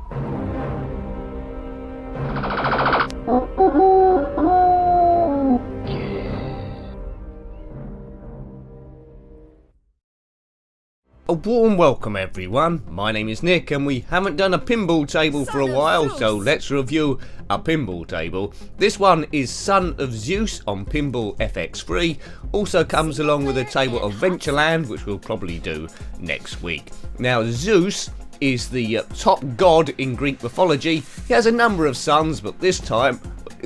A warm welcome everyone, my name is Nick and we haven't done a pinball table for a while, so let's review a pinball table. This one is Son of Zeus on Pinball FX3, also comes along with a table of Adventureland, which we'll probably do next week. Now Zeus is the top god in Greek mythology. He has a number of sons, but this time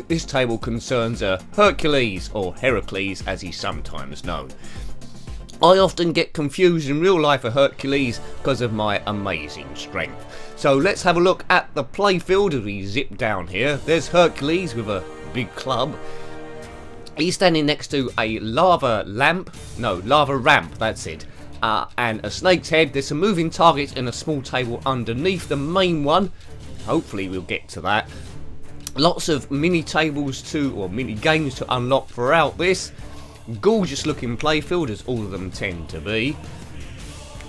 this table concerns Hercules, or Hercules as he's sometimes known. I often get confused in real life for Hercules because of my amazing strength. So let's have a look at the playfield as we zip down here. There's Hercules with a big club. He's standing next to a lava ramp, that's it. And a snake's head. There's some moving targets and a small table underneath the main one. Hopefully we'll get to that. Lots of mini tables or mini games to unlock throughout this. Gorgeous looking playfield, as all of them tend to be.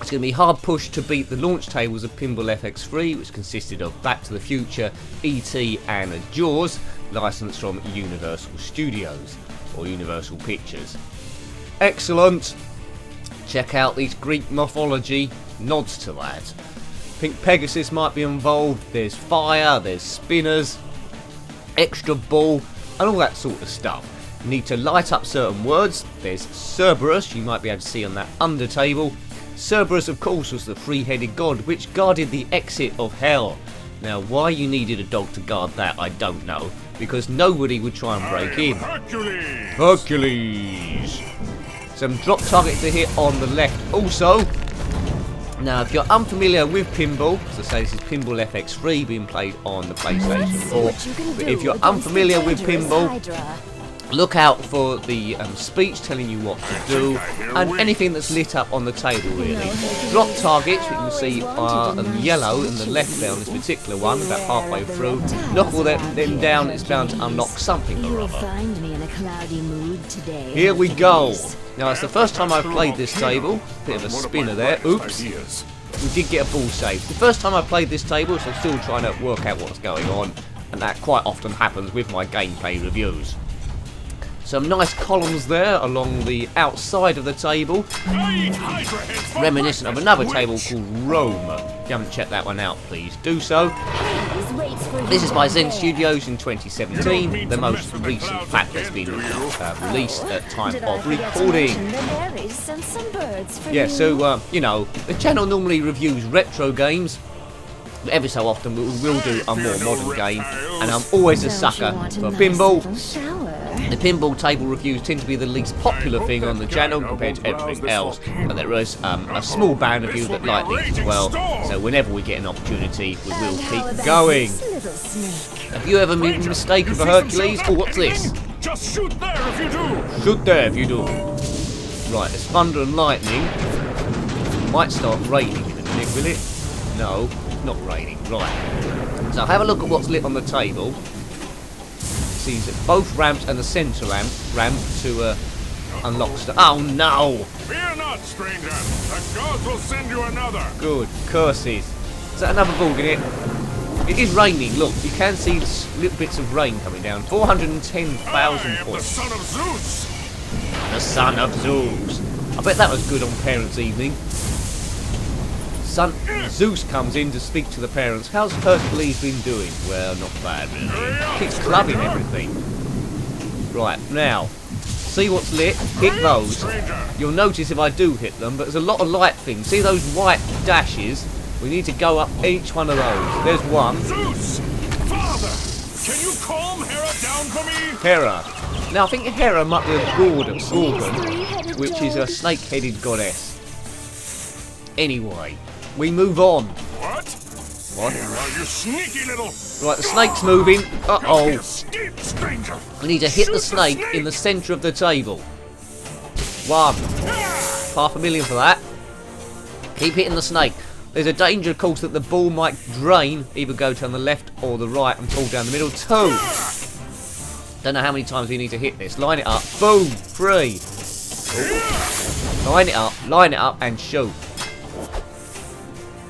It's going to be hard push to beat the launch tables of Pinball FX3, which consisted of Back to the Future, E.T. and Jaws, licensed from Universal Studios, or Universal Pictures. Excellent! Check out these Greek mythology, nods to that. Pink Pegasus might be involved, there's fire, there's spinners, extra ball, and all that sort of stuff. Need to light up certain words. There's Cerberus, you might be able to see on that under table. Cerberus, of course, was the three-headed god which guarded the exit of hell. Now, why you needed a dog to guard that, I don't know, because nobody would try and break in. Hercules! Some drop targets to hit on the left also. Now, if you're unfamiliar with pinball, as I say, this is Pinball FX3 being played on the PlayStation 4. But if you're unfamiliar with pinball, look out for the speech telling you what to do, and anything that's lit up on the table really. Drop targets, we can see are yellow in the left there on this particular one, about halfway through. Knock all them down, it's bound to unlock something or other. Here we go. Now it's the first time I've played this table. Bit of a spinner there, oops. We did get a ball save. The first time I played this table, so I'm still trying to work out what's going on, and that quite often happens with my gameplay reviews. Some nice columns there along the outside of the table, reminiscent of another table called Rome. If you haven't checked that one out, please do so. This is by Zen Studios in 2017, the most recent fact that's been released at time of recording. Yeah, so, you know, the channel normally reviews retro games. Every so often we will do a more modern game, and I'm always a sucker for pinball. The pinball table reviews tend to be the least popular thing on the channel compared to everything else, but there is a small band of you that like these as well, so whenever we get an opportunity we will keep going. Have you ever made a mistake with a Hercules? Oh, what's this? Just shoot there if you do! Shoot there if you do. Right, there's thunder and lightning. Might start raining in a minute, will it? No, not raining. Right. So have a look at what's lit on the table. Sees that both ramps and the centre ramp to unlock stuff. Oh no! Fear not, stranger. The gods will send you another. Good. Curses. Is that another ball in it? It is raining. Look, you can see little bits of rain coming down. 410,000 points. The son of Zeus. The son of Zeus. I bet that was good on Parents' Evening. Son Zeus comes in to speak to the parents. How's Hercules been doing? Well, not bad really. Keeps clubbing everything. Right, now, see what's lit? Hit those. You'll notice if I do hit them, but there's a lot of light things. See those white dashes? We need to go up each one of those. There's one. Zeus! Father! Can you calm Hera down for me? Hera. Now, I think Hera might be a Gorgon, which is a snake-headed goddess. Anyway, we move on. What? What? You sneaky little... Right, the snake's moving. Uh-oh. Escape, stranger. We need to hit the snake in the centre of the table. 1. $500,000 for that. Keep hitting the snake. There's a danger, of course, that the ball might drain, either go down the left or the right and fall down the middle. 2. Don't know how many times we need to hit this. Line it up. Boom. 3. Line it up and shoot.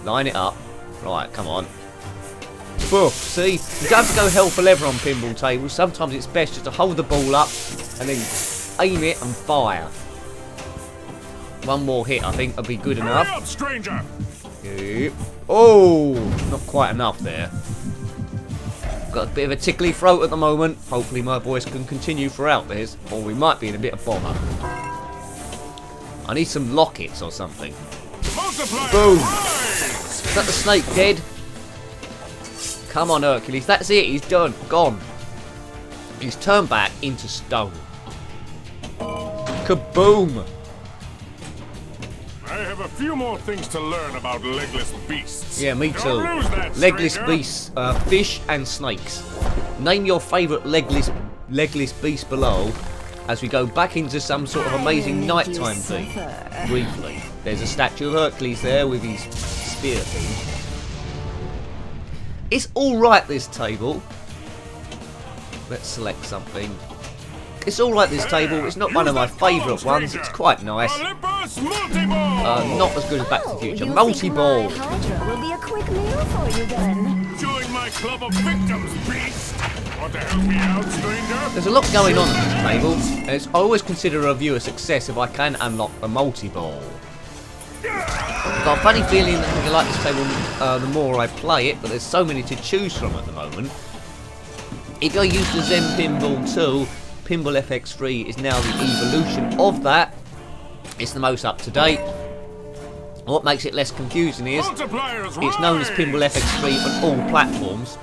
Line it up. Right, come on. buff. See, you don't have to go hell for leather on pinball tables. Sometimes it's best just to hold the ball up and then aim it and fire. One more hit, I think, would be good enough. Hurry up, stranger. Yep. Oh, not quite enough there. Got a bit of a tickly throat at the moment. Hopefully my voice can continue throughout this, or we might be in a bit of bother. I need some lockets or something. Multiplier. Boom. Rise. Is that the snake dead? Come on, Hercules. That's it. He's done. Gone. He's turned back into stone. Kaboom. I have a few more things to learn about legless beasts. Yeah, me too. Don't lose that, Legless stranger. beasts, fish and snakes. Name your favourite legless beast below as we go back into some sort of amazing nighttime theme. Briefly. There's a statue of Hercules there with his spear thing. It's alright, this table. Let's select something. It's alright, this table. It's not one of my favourite ones. It's quite nice. Olympus multi-ball. Not as good as Back to the Future. You Multi-ball. think my Hydra will be a quick meal for you then? Join my club of victims, beast. Want to help me out, stranger? There's a lot going on this table, and I always consider a review a success if I can unlock a multi-ball. I've got a funny feeling that I'm going to like this table the more I play it, but there's so many to choose from at the moment. If you're used to Zen Pinball 2, Pinball FX3 is now the evolution of that. It's the most up to date. What makes it less confusing is it's known as Pinball FX3 on all platforms.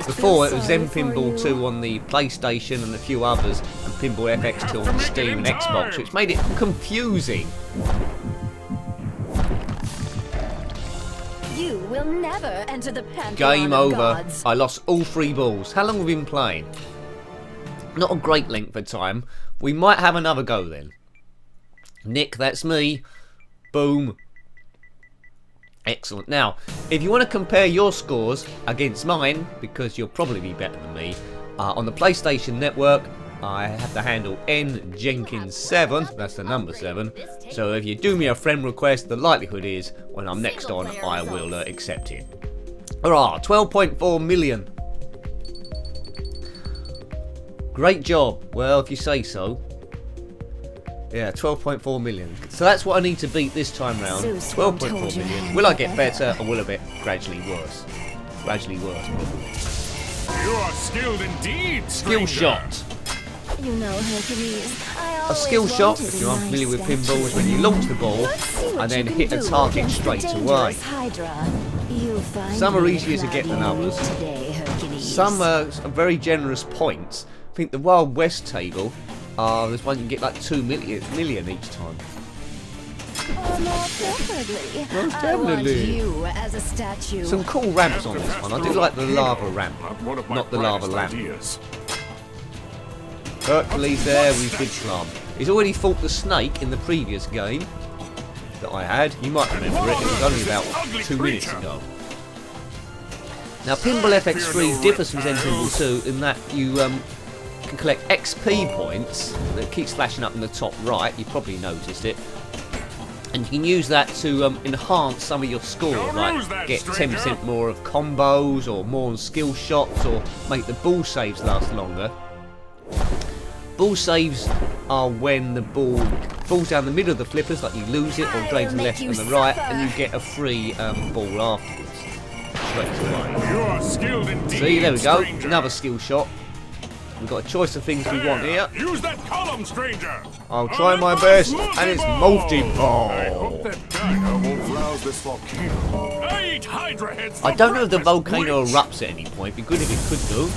Before it was Zen Pinball 2 on the PlayStation and a few others, and Pinball FX2 on Steam and Xbox, which made it confusing. You will never enter the pantheon Game of over. gods. I lost all 3 balls. How long have we been playing? Not a great length of time. We might have another go then. Nick, that's me. Boom. Excellent. Now, if you want to compare your scores against mine, because you'll probably be better than me, on the PlayStation Network, I have the handle njenkins7, that's the number 7, so if you do me a friend request, the likelihood is, when I'm next on, I will accept it. Hurrah, 12.4 million. Great job. Well, if you say so. Yeah, 12.4 million. So that's what I need to beat this time round. Zeus 12.4 million. Will I get better, or will I get gradually worse? Gradually worse, probably. You are skilled indeed, Skill stranger. shot. You know, Hercules, I A always skill shot, wanted if a you're nice unfamiliar with statue. pinball, is when you launch the ball Let's see what and then you hit can a do target against the straight away. dangerous Hydra. You'll find Some are me easier to get than clapping others. today, Hercules. Some are very generous points. I think the Wild West table, there's one you can get like 2 million each time. Oh, more preferably. Most I want definitely. you as a statue. Some cool ramps on this one. I do like the lava ramp, Not one of my not the lava brightest lamp. ideas. Hercules there with Big Club. He's already fought the snake in the previous game that I had. You might remember it. It was only about 2 minutes ago. Now, Pinball FX3 differs from Zen Pinball 2 in that you can collect XP points that keeps flashing up in the top right. You probably noticed it. And you can use that to enhance some of your score, Don't like lose that, get stranger. 10% more of combos, or more on skill shots, or make the ball saves last longer. Ball saves are when the ball falls down the middle of the flippers, like you lose it, or drains to the left and the right, and you get a free ball afterwards. Straight away. You are skilled indeed, See, there we go. stranger. Another skill shot. We've got a choice of things we want here. Use that column, stranger. I'll try my best, and it's I multi-ball. hope that dino won't rouse this volcano. I eat Hydra heads. I don't know if the for volcano breakfast, erupts at any point. It'd be good if it could do.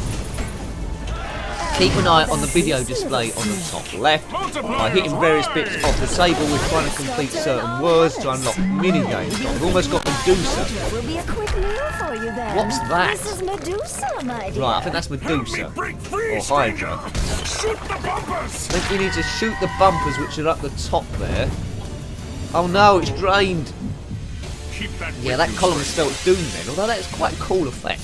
Keep an eye on the video display on the top left. By hitting various bits of the table, we're trying to complete certain words to unlock mini-games. We've almost got Medusa. Hydra will be a quick meal for you then. What's that? This is Medusa, my dear. Right, I think that's Medusa. Break free, Or stranger. Hydra. Shoot the bumpers. I think we need to shoot the bumpers which are up the top there. Oh no, it's drained. Keep that Yeah, with that you, column stranger. spelt doom then, although that's quite a cool effect.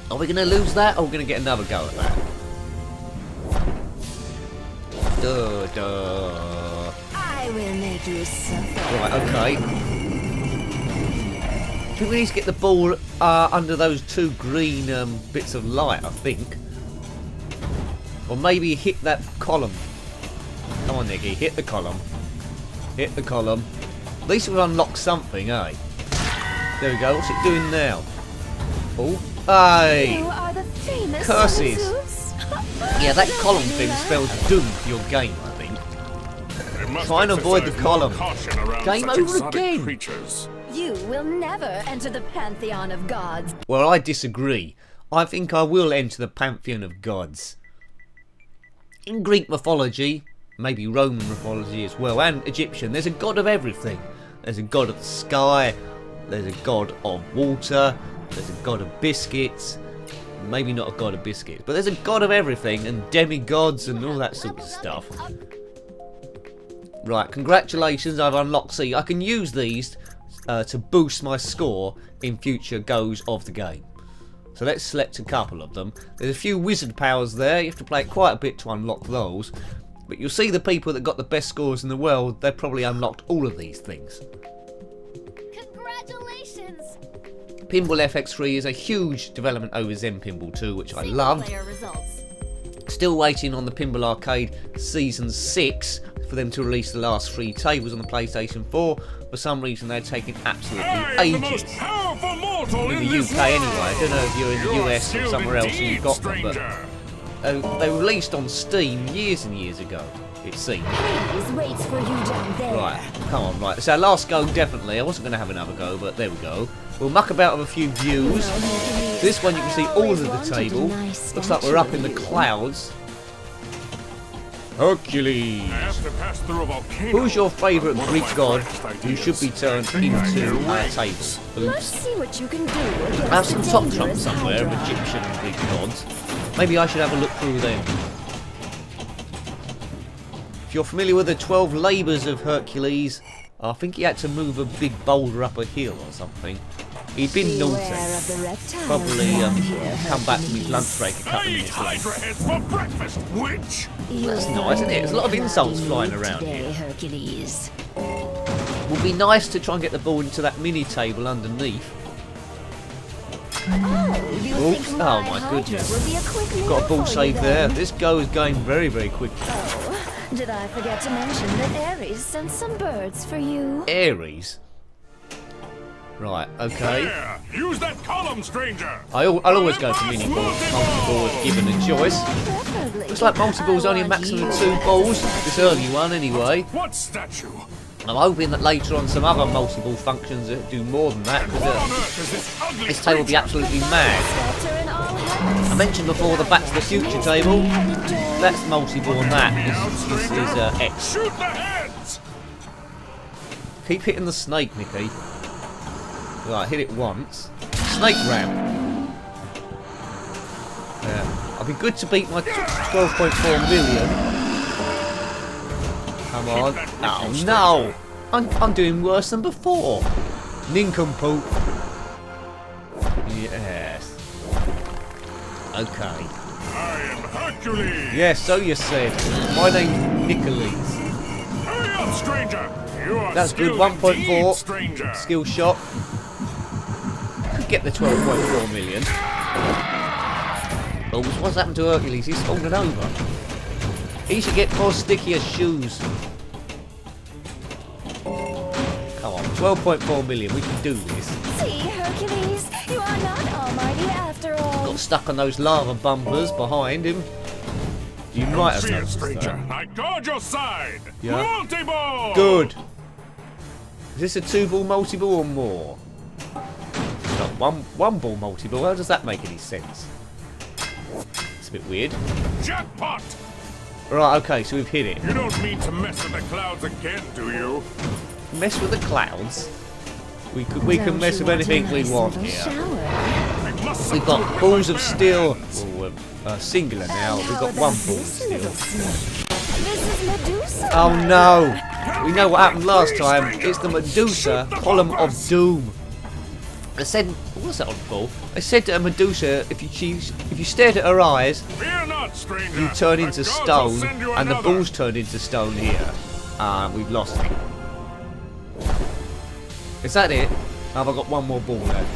Are we going to lose that, or are we going to get another go at that? Duh, duh. I will make you suffer. Right, okay. I think we need to get the ball under those two green bits of light, I think. Or maybe hit that column. Come on, Nicky, hit the column. Hit the column. At least we've unlocked something, eh? There we go. What's it doing now? Oh, hey! You are the famous Curses. Zeus. Yeah, that column thing spells doom for your game, I think. They must Try and avoid the exercise more column. caution around Game such over exotic again. creatures. You will never enter the pantheon of gods. Well, I disagree. I think I will enter the pantheon of gods. In Greek mythology, maybe Roman mythology as well, and Egyptian, there's a god of everything. There's a god of the sky, there's a god of water, there's a god of biscuits. Maybe not a god of biscuits, but there's a god of everything, and demi-gods and all that sort of stuff. Right, congratulations, I've unlocked C. I can use these to boost my score in future goes of the game. So let's select a couple of them. There's a few wizard powers there. You have to play it quite a bit to unlock those. But you'll see the people that got the best scores in the world, they've probably unlocked all of these things. Congratulations! Pinball FX3 is a huge development over Zen Pinball 2, which I loved. Results. Still waiting on the Pinball Arcade Season 6 for them to release the last 3 tables on the PlayStation 4. For some reason they're taking absolutely I am the ages. most powerful mortal In in the this UK world. anyway, I don't know if you're in the You are US or skilled somewhere else and indeed, you've got them, but stranger. they were released on Steam years and years ago, it seems. Hades waits for you down there. Right, come on, right. So our last go, definitely. I wasn't going to have another go, but there we go. We'll muck about with a few views. This one you can see all of the table. Looks like we're up in the clouds. Hercules. I have to pass through a volcano. Who's your favourite One of Greek my god greatest who should be ideas. turned Think I into hear our rings. table? Let's see what you can do against I have some the top trumps dangerous somewhere of Hydra. Egyptian and Greek gods. Maybe I should have a look through them. If you're familiar with the 12 labours of Hercules, I think he had to move a big boulder up a hill or something. He'd been Beware naughty. of the reptiles Probably around here, come back from his Hercules. lunch break a couple I of eat minutes late. Hydra heads for breakfast, witch! That's nice, isn't it? There's a lot of insults flying around today, here. Hercules. Would be nice to try and get the ball into that mini table underneath. Oh, you Oops, think oh my Hydra goodness. would be a quick meal Got a ball for you save then? there. This go is going very, very quickly. Oh, did I forget to mention that Ares sent some birds for you? Aries. Right, okay. There! Use that column, stranger! I'll always go for mini balls. Multi-ball is given a choice. Preferably. Looks like multi-ball's only a maximum of 2 balls. This early one, anyway. What statue? I'm hoping that later on some other multi-ball functions that do more than that, What on because earth is this ugly this table will be creature? absolutely mad. Spectre and all heavens. I mentioned before the Back to the Future table. That's multi-ball and that Me out, is stranger? X. Shoot the heads! Keep hitting the snake, Nicky. Right, hit it once. Snake ramp. Yeah. I'll be good to beat my 12.4 million. Come on. Oh no! I'm doing worse than before. Nincompoop. Yes. Okay. I am Hercules! Yes, so you said. My name's Nicholas. Hurry up, stranger! You are That's good. skilled indeed, 1.4 stranger! skill shot. Could get the 12.4 million. Oh, what's happened to Hercules? He's fallen over. He should get more stickier shoes. Come on, 12.4 million. We can do this. See, Hercules, you are not almighty after all. Got stuck on those lava bumpers behind him. You might have Fear, noticed stranger! that. I guard your side! Yeah. Multi-ball! Good. Is this a 2-ball multi-ball or more? No, one ball multi-ball. How does that make any sense? It's a bit weird. Jackpot! Right, okay, so we've hit it. You don't mean to mess with the clouds again, do you? Mess with the clouds. We can Don't mess you with anything want a we nice want little here. shower? I must We've got seclude balls my of steel. hands. Well, singular now. And We've how got about one ball of this steel. little snake? This is Medusa. Oh my no! dear. We know what happened last time. It's the Medusa column of doom. They said, what's that on ball? They said to Medusa, if you stared at her eyes, Fear not, stranger! you turn The into gods will stone, send you and the another. ball's turned into stone here. We've lost it. Is that it? Have I got one more ball left?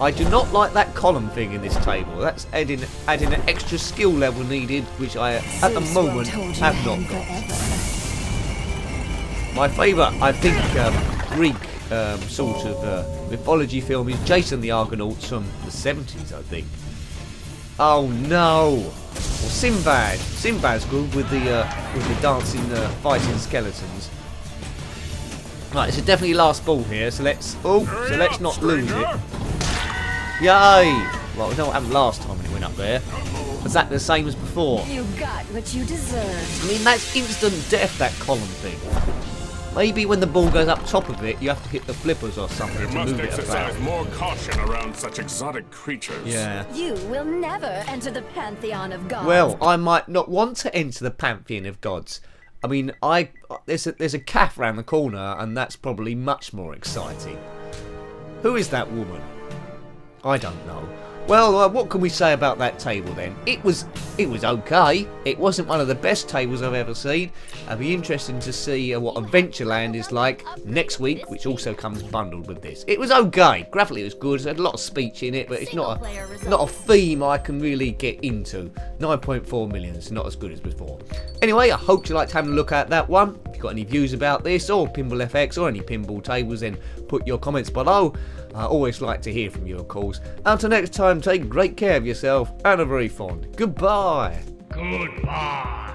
I do not like that column thing in this table. That's adding an extra skill level needed, which I, at the moment, have not got. My favourite, I think, Greek sort of mythology film is Jason the Argonauts from the 70s, I think. Oh no! Well, Sinbad. Sinbad's good with the dancing, fighting skeletons. Right, it's a definitely last ball here, so let's not lose it. Yay! Well, we know what happened last time when he went up there. Was that the same as before? You got what you deserved. I mean, that's instant death, that column thing. Maybe when the ball goes up top of it, you have to hit the flippers or something to move it Exercise about. more caution around such exotic creatures. Yeah. You will never enter the pantheon of gods. Well, I might not want to enter the pantheon of gods. I mean, there's a calf round the corner, and that's probably much more exciting. Who is that woman? I don't know. Well, what can we say about that table then? It was okay. It wasn't one of the best tables I've ever seen. It'll be interesting to see what Adventureland is like next week, which also comes bundled with this. It was okay. Graphically it was good. It had a lot of speech in it, but it's not a theme I can really get into. 9.4 million is not as good as before. Anyway, I hope you liked having a look at that one. If you've got any views about this or Pinball FX or any pinball tables, then put your comments below. I always like to hear from you, of course. Until next time, take great care of yourself and a very fond goodbye. Goodbye.